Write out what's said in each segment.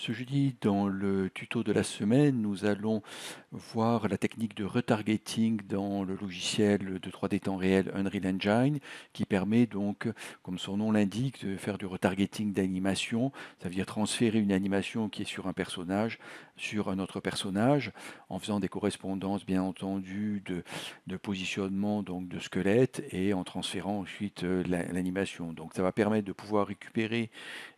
Ce jeudi, dans le tuto de la semaine, nous allons voir la technique de retargeting dans le logiciel de 3D temps réel Unreal Engine qui permet donc, comme son nom l'indique, de faire du retargeting d'animation. Ça veut dire transférer une animation qui est sur un personnage sur un autre personnage en faisant des correspondances bien entendu de positionnement donc de squelette et en transférant ensuite l'animation. Donc ça va permettre de pouvoir récupérer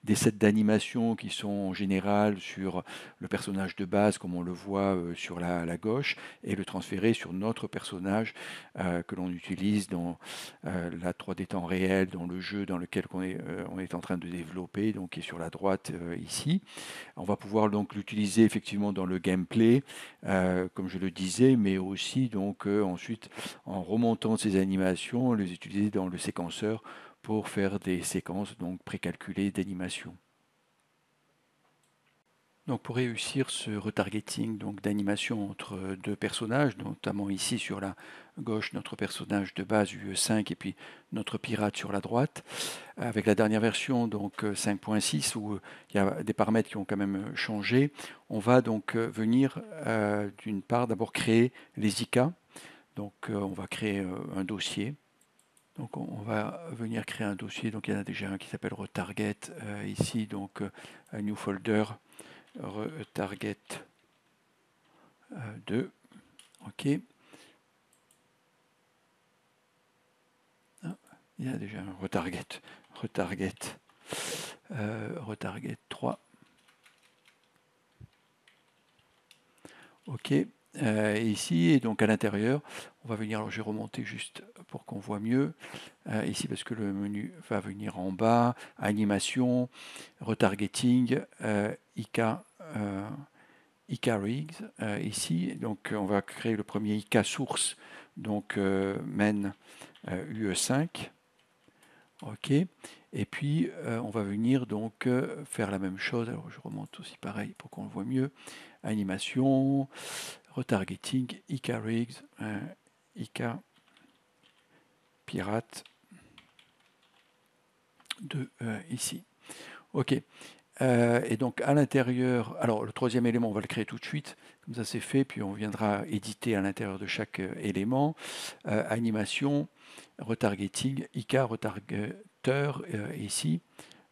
des sets d'animation qui sont en général sur le personnage de base, comme on le voit sur la gauche, et le transférer sur notre personnage que l'on utilise dans la 3D temps réel, dans le jeu dans lequel on est en train de développer, donc qui est sur la droite ici. On va pouvoir donc l'utiliser effectivement dans le gameplay, comme je le disais, mais aussi donc ensuite en remontant ces animations, les utiliser dans le séquenceur pour faire des séquences donc précalculées d'animation. Donc pour réussir ce retargeting donc d'animation entre deux personnages, notamment ici sur la gauche notre personnage de base UE5 et puis notre pirate sur la droite, avec la dernière version donc 5.6 où il y a des paramètres qui ont quand même changé, on va donc venir d'une part d'abord créer les IK. Donc on va créer un dossier. Donc on va venir créer un dossier. Donc il y en a déjà un qui s'appelle retarget ici, donc un new folder retarget 2. OK. Ah, il y a déjà un retarget. Retarget 3. OK. Ici, et donc à l'intérieur, on va venir, alors je vais remonter juste pour qu'on voit mieux, ici parce que le menu va venir en bas, animation, retargeting, IK, IK rigs, ici, donc on va créer le premier IK source, donc main UE5, ok, et puis on va venir donc faire la même chose, alors je remonte aussi pareil pour qu'on le voit mieux, animation, retargeting, IK rigs, IK pirate de ici. Ok. Et donc à l'intérieur, alors le troisième élément, on va le créer tout de suite, comme ça c'est fait, puis on viendra éditer à l'intérieur de chaque élément. Animation, retargeting, IK retargeteur ici.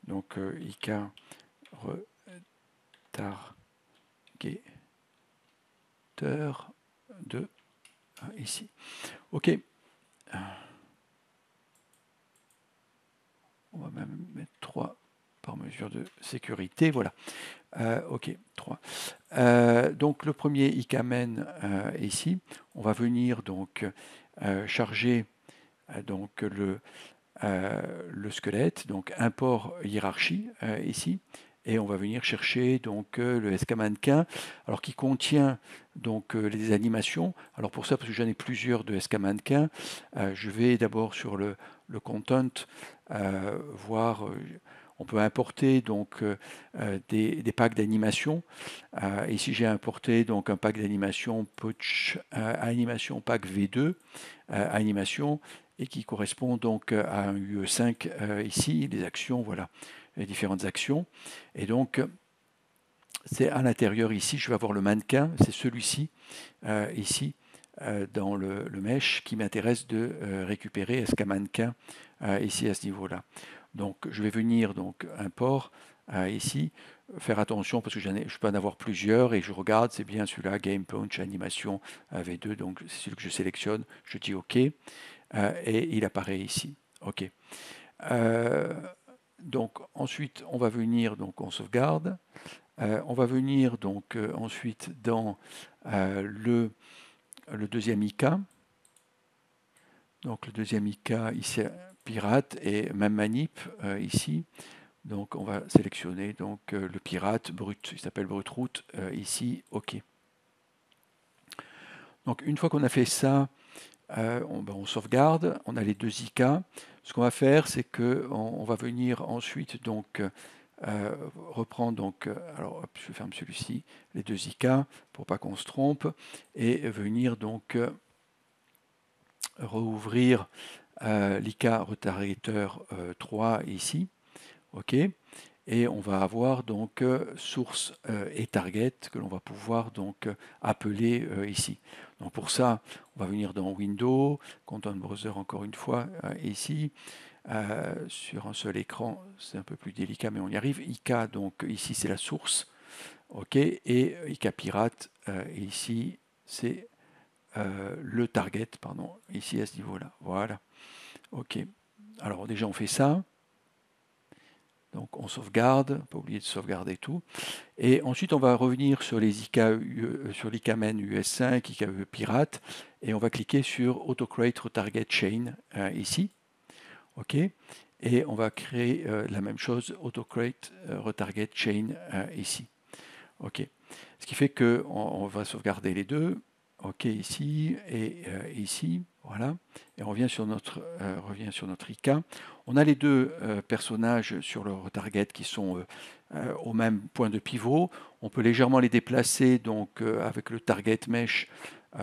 Donc IK retargeteur de ici. Ok. On va même mettre 3 par mesure de sécurité. Voilà. Ok, 3. Donc le premier IKMen ici, on va venir donc charger donc le squelette, donc import hiérarchie ici, et on va venir chercher donc le SK mannequin, alors qui contient donc les animations. Alors pour ça, parce que j'en ai plusieurs de SK mannequin, je vais d'abord sur le content voir. On peut importer donc des packs d'animation. Ici, j'ai importé donc un pack d'animation Pouch animation pack V2 animation et qui correspond donc à un UE5 ici, les actions, voilà, les différentes actions. Et donc, c'est à l'intérieur ici, je vais avoir le mannequin, c'est celui-ci, ici, dans le mesh, qui m'intéresse de récupérer. Est-ce qu'un mannequin ici à ce niveau-là? Donc, je vais venir, donc, import ici, faire attention parce que je peux en avoir plusieurs et je regarde, c'est bien celui-là, Game Punch, Animation V2, donc c'est celui que je sélectionne, je dis OK. Et il apparaît ici. OK. Donc ensuite, on va venir, donc on sauvegarde. On va venir donc ensuite dans le deuxième IK. Donc le deuxième IK ici, pirate, et même manip ici. Donc on va sélectionner donc le pirate brut, il s'appelle brut route ici, OK. Donc une fois qu'on a fait ça, on sauvegarde, on a les deux IK. Ce qu'on va faire, c'est qu'on va venir ensuite donc reprendre donc, alors hop, je ferme celui-ci, les deux IK pour pas qu'on se trompe, et venir donc rouvrir l'IK retargeteur 3 ici, ok. et on va avoir donc source et target que l'on va pouvoir donc appeler ici. Donc pour ça, on va venir dans Windows, Content Browser encore une fois ici. Sur un seul écran, c'est un peu plus délicat, mais on y arrive. IK, donc ici c'est la source, ok, et IK Pirate, et ici c'est le target, pardon, ici à ce niveau-là. Voilà, ok. Alors déjà on fait ça. Donc on sauvegarde, pas oublier de sauvegarder tout. Et ensuite on va revenir sur les IK, sur l'IKMen US5, IKE Pirate, et on va cliquer sur Autocreate Retarget Chain ici. OK. Et on va créer la même chose, Autocreate Retarget Chain ici. OK. Ce qui fait qu'on va sauvegarder les deux. OK ici et ici. Voilà. Et on revient sur notre IK. On a les deux personnages sur le retarget qui sont au même point de pivot. On peut légèrement les déplacer donc avec le target mesh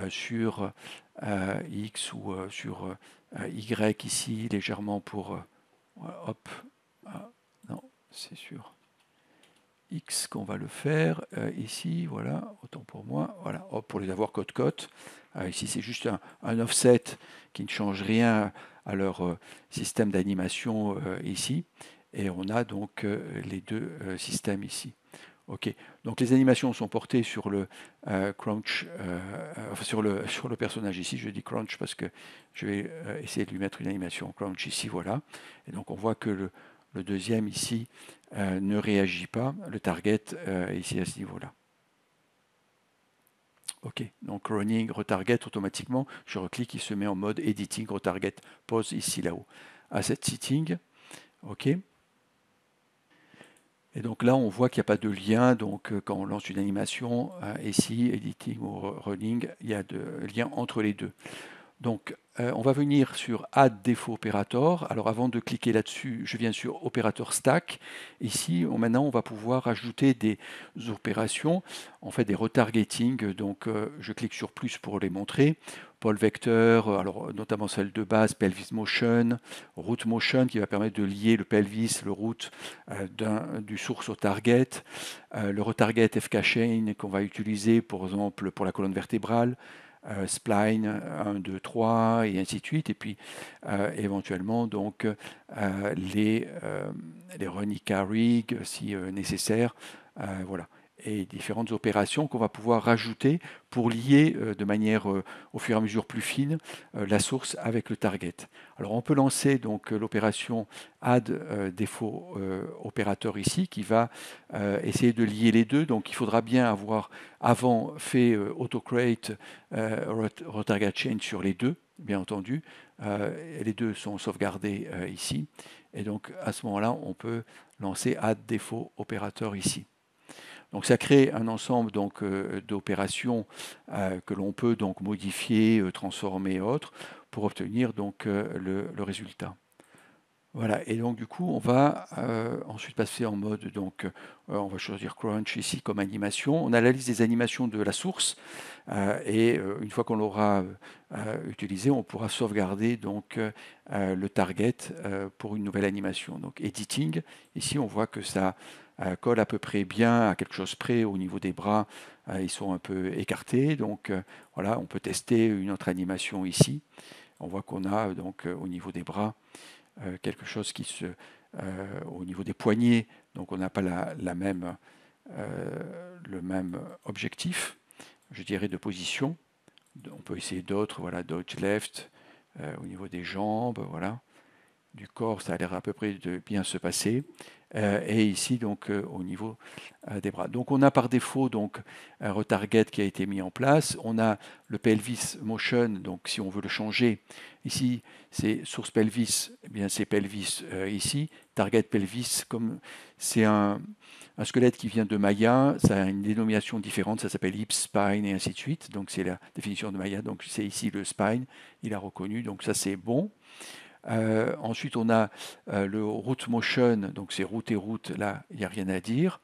sur X ou sur Y ici légèrement pour hop, non, c'est sûr. X qu'on va le faire ici, voilà, autant pour moi, voilà, hop, pour les avoir côte-côte. Ici, c'est juste un offset qui ne change rien à leur système d'animation ici. Et on a donc les deux systèmes ici. Ok, donc les animations sont portées sur le crunch, enfin sur le personnage ici. Je dis crunch parce que je vais essayer de lui mettre une animation crunch ici, voilà. Et donc on voit que le deuxième ici ne réagit pas, le target ici à ce niveau-là. Ok, donc running, retarget automatiquement, je reclique, il se met en mode editing, retarget, pause ici là-haut. Asset setting, ok. Et donc là, on voit qu'il n'y a pas de lien. Donc quand on lance une animation, ici, editing ou running, il y a de lien entre les deux. Donc on va venir sur Add Default Operator. Alors avant de cliquer là-dessus, je viens sur Operator Stack. Ici, maintenant, on va pouvoir ajouter des opérations, en fait des retargeting. Donc je clique sur plus pour les montrer. Pole Vector, alors notamment celle de base, Pelvis Motion, Route Motion qui va permettre de lier le pelvis, le route du source au target, le retarget FK Chain qu'on va utiliser par exemple pour la colonne vertébrale, spline 1, 2, 3 et ainsi de suite, et puis éventuellement donc les Ronica rig si nécessaire, voilà, et différentes opérations qu'on va pouvoir rajouter pour lier de manière au fur et à mesure plus fine la source avec le target. Alors on peut lancer donc l'opération add défaut opérateur ici qui va essayer de lier les deux. Donc il faudra bien avoir avant fait autocreate retarget chain sur les deux, bien entendu. Les deux sont sauvegardés ici. Et donc à ce moment-là, on peut lancer add défaut opérateur ici. Donc ça crée un ensemble donc d'opérations que l'on peut donc modifier, transformer et autres pour obtenir donc le résultat. Voilà, et donc du coup, on va ensuite passer en mode, donc on va choisir Crunch ici comme animation. On a la liste des animations de la source, et une fois qu'on l'aura utilisé, on pourra sauvegarder donc le target pour une nouvelle animation. Donc editing, ici on voit que ça colle à peu près bien à quelque chose près au niveau des bras, ils sont un peu écartés, donc voilà, on peut tester une autre animation ici. On voit qu'on a donc au niveau des bras quelque chose qui se au niveau des poignets, donc on n'a pas le même objectif, je dirais, de position. On peut essayer d'autres, voilà, dodge left, au niveau des jambes, voilà. Du corps, ça a l'air à peu près de bien se passer. Et ici, donc, au niveau des bras. Donc, on a par défaut donc, un retarget qui a été mis en place. On a le pelvis motion, donc si on veut le changer, ici, c'est source pelvis, eh bien c'est pelvis ici. Target pelvis, comme c'est un squelette qui vient de Maya, ça a une dénomination différente, ça s'appelle hip, spine et ainsi de suite. Donc, c'est la définition de Maya. Donc, c'est ici le spine, il a reconnu, donc ça c'est bon. Ensuite, on a le route motion, donc c'est route et route, là, il n'y a rien à dire.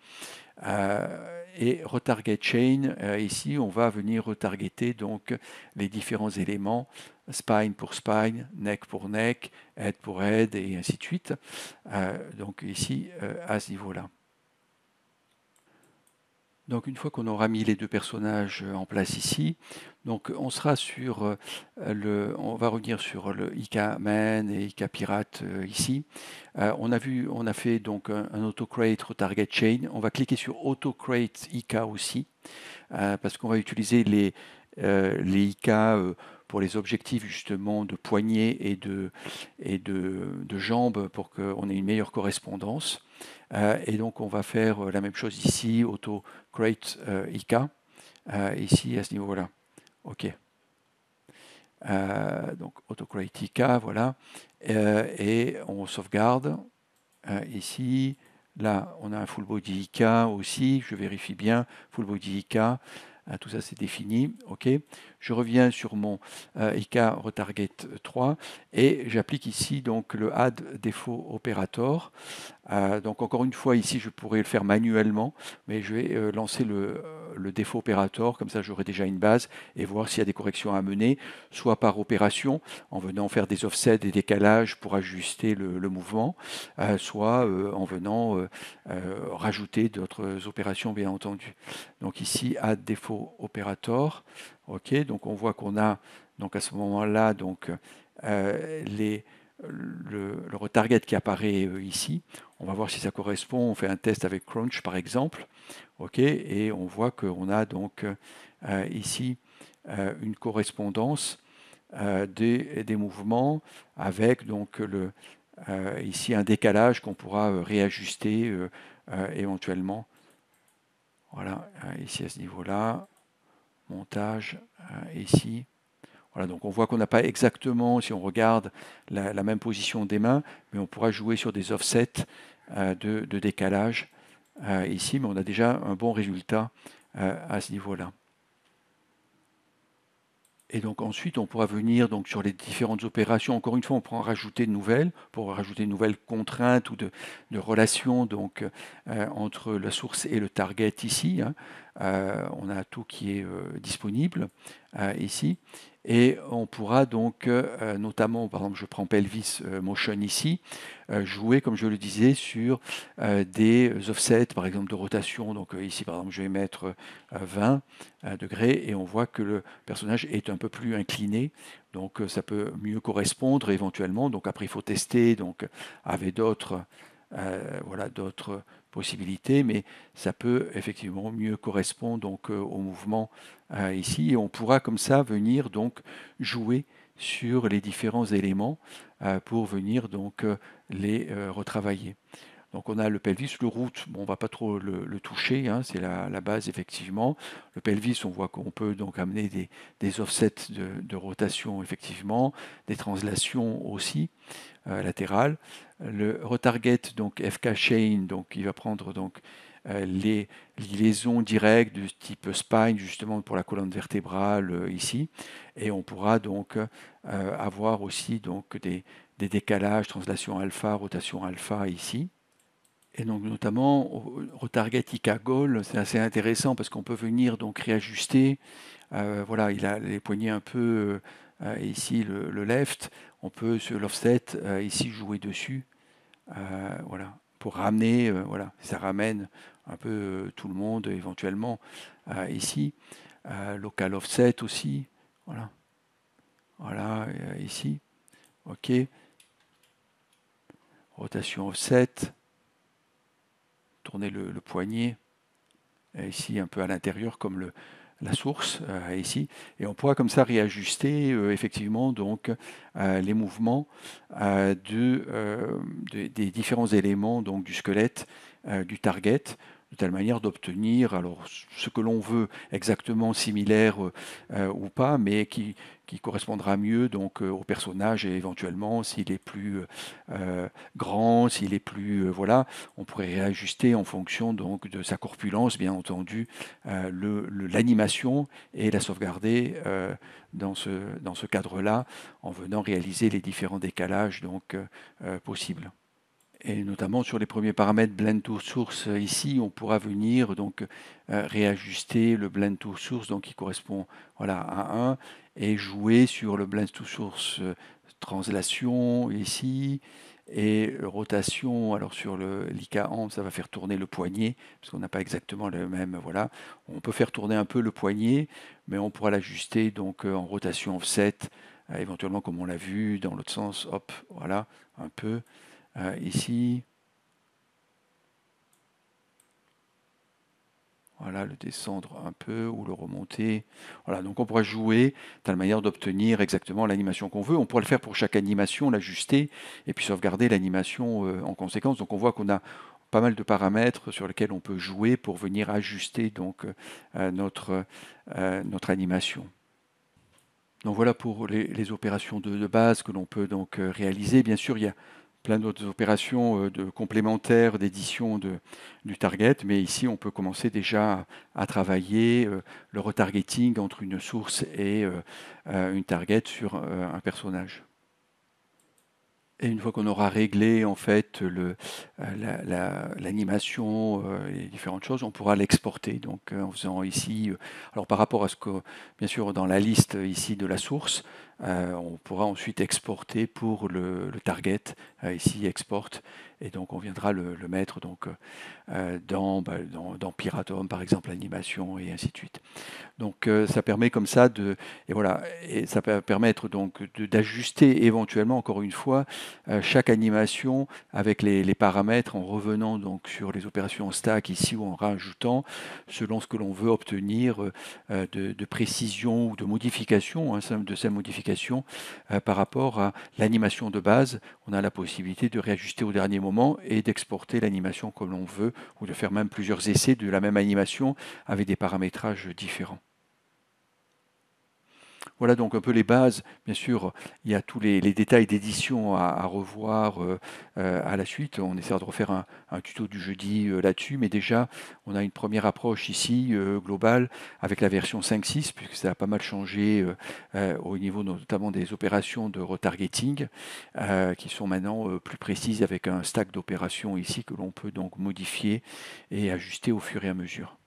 et retarget chain, ici on va venir retargeter donc les différents éléments, spine pour spine, neck pour neck, head pour head et ainsi de suite. Donc ici à ce niveau-là. Donc une fois qu'on aura mis les deux personnages en place ici, donc on sera sur on va revenir sur le IK Man et IK Pirate ici. On a fait donc un auto-create retarget chain. On va cliquer sur auto-create IK aussi parce qu'on va utiliser les IK pour les objectifs justement de poignets et de jambes pour qu'on ait une meilleure correspondance. Et donc on va faire la même chose ici, auto create IK, ici à ce niveau-là. OK. Donc auto create IK, voilà. Et on sauvegarde ici. Là, on a un full body IK aussi. Je vérifie bien. Full body IK. Tout ça c'est défini, ok. Je reviens sur mon IK retarget 3 et j'applique ici donc le add default operator. Donc encore une fois ici je pourrais le faire manuellement, mais je vais lancer le défaut opérateur, comme ça j'aurai déjà une base et voir s'il y a des corrections à mener, soit par opération, en venant faire des offsets, des décalages pour ajuster le mouvement, soit en venant rajouter d'autres opérations bien entendu. Donc ici add défaut opérateur, ok, donc on voit qu'on a donc à ce moment-là donc le retarget qui apparaît ici. On va voir si ça correspond. On fait un test avec Crunch par exemple. OK, et on voit qu'on a donc ici une correspondance des mouvements avec donc ici un décalage qu'on pourra réajuster éventuellement. Voilà, ici à ce niveau-là. Montage, ici. Voilà, donc on voit qu'on n'a pas exactement, si on regarde la même position des mains, mais on pourra jouer sur des offsets de décalage ici, mais on a déjà un bon résultat à ce niveau-là. Et donc ensuite, on pourra venir donc sur les différentes opérations. Encore une fois, on pourra en rajouter de nouvelles, pour rajouter de nouvelles contraintes ou de relations donc, entre la source et le target ici. Hein. On a tout qui est disponible ici. Et on pourra donc, notamment, par exemple, je prends Pelvis Motion ici, jouer, comme je le disais, sur des offsets, par exemple, de rotation. Donc ici, par exemple, je vais mettre 20 degrés et on voit que le personnage est un peu plus incliné. Donc ça peut mieux correspondre éventuellement. Donc après, il faut tester donc, avec d'autres voilà, d'autres possibilités, mais ça peut effectivement mieux correspondre donc, au mouvement ici. Et on pourra comme ça venir donc jouer sur les différents éléments pour venir donc les retravailler. Donc on a le pelvis, le root, bon, on ne va pas trop le toucher, hein, c'est la base effectivement. Le pelvis, on voit qu'on peut donc amener des offsets de rotation effectivement, des translations aussi latérales. Le retarget, donc FK chain, donc il va prendre donc les liaisons directes de type spine justement pour la colonne vertébrale ici, et on pourra donc avoir aussi donc des décalages, translation alpha, rotation alpha ici. Et donc notamment retarget IK goal, c'est assez intéressant parce qu'on peut venir donc réajuster. Voilà, il a les poignets un peu ici le left. On peut sur l'offset ici jouer dessus. Voilà, pour ramener, voilà, ça ramène un peu tout le monde éventuellement ici. Local offset aussi. Voilà, voilà ici. OK. Rotation offset. Tourner le poignet ici un peu à l'intérieur comme la source ici, et on pourra comme ça réajuster effectivement donc les mouvements des différents éléments donc du squelette du target, de telle manière d'obtenir alors ce que l'on veut exactement similaire ou pas, mais qui correspondra mieux donc au personnage et éventuellement s'il est plus grand, s'il est plus voilà, on pourrait réajuster en fonction donc de sa corpulence bien entendu l'animation et la sauvegarder dans ce cadre-là en venant réaliser les différents décalages donc possibles. Et notamment sur les premiers paramètres blend to source ici, on pourra venir donc réajuster le blend to source donc qui correspond voilà, à 1 et jouer sur le blend to source translation ici et rotation. Alors sur le l'IK-amp, ça va faire tourner le poignet parce qu'on n'a pas exactement le même. Voilà, on peut faire tourner un peu le poignet, mais on pourra l'ajuster donc en rotation offset, éventuellement comme on l'a vu dans l'autre sens. Hop, voilà, un peu. Ici, voilà, le descendre un peu ou le remonter. Voilà, donc on pourra jouer de la manière d'obtenir exactement l'animation qu'on veut. On pourra le faire pour chaque animation, l'ajuster et puis sauvegarder l'animation en conséquence. Donc on voit qu'on a pas mal de paramètres sur lesquels on peut jouer pour venir ajuster donc notre animation. Donc voilà pour les opérations de base que l'on peut donc réaliser. Bien sûr, il y a plein d'autres opérations complémentaires d'édition du target, mais ici on peut commencer déjà à travailler le retargeting entre une source et une target sur un personnage. Et une fois qu'on aura réglé en fait l'animation, les différentes choses, on pourra l'exporter. Donc en faisant ici, alors par rapport à ce que, bien sûr, dans la liste ici de la source, on pourra ensuite exporter pour le target, ici export, et donc on viendra le mettre donc, dans Piratom, par exemple, l'animation, et ainsi de suite. Donc ça permet comme ça et voilà, et ça peut permettre donc d'ajuster éventuellement, encore une fois, chaque animation avec les paramètres en revenant donc sur les opérations en stack ici ou en rajoutant selon ce que l'on veut obtenir de précision ou de modification, hein, de ces modifications par rapport à l'animation de base. On a la possibilité de réajuster au dernier moment et d'exporter l'animation comme l'on veut ou de faire même plusieurs essais de la même animation avec des paramétrages différents. Voilà donc un peu les bases. Bien sûr, il y a tous les détails d'édition à revoir à la suite. On essaiera de refaire un tuto du jeudi là-dessus, mais déjà, on a une première approche ici globale avec la version 5.6, puisque ça a pas mal changé au niveau notamment des opérations de retargeting, qui sont maintenant plus précises avec un stack d'opérations ici que l'on peut donc modifier et ajuster au fur et à mesure.